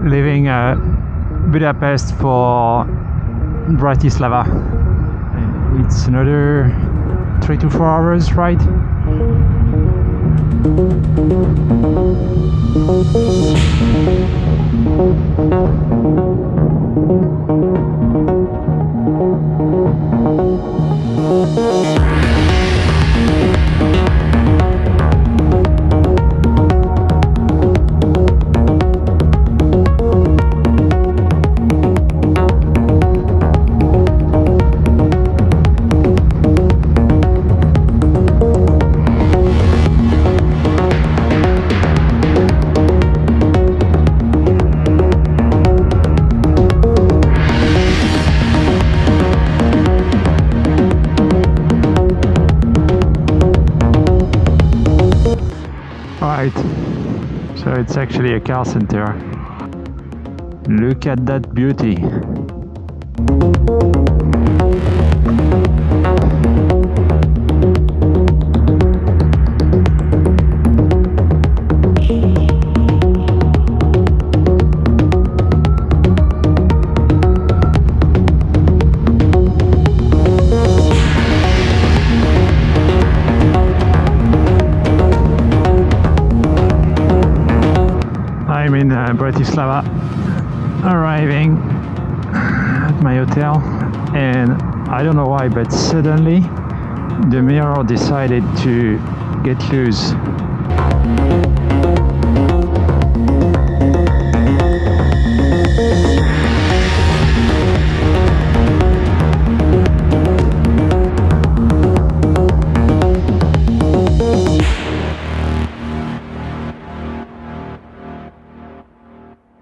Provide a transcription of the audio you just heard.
leaving Budapest for Bratislava. It's another 3 to 4 hours ride. So it's actually a car center. Look at that beauty. I'm in Bratislava, arriving at my hotel, and I don't know why, but suddenly the mirror decided to get loose.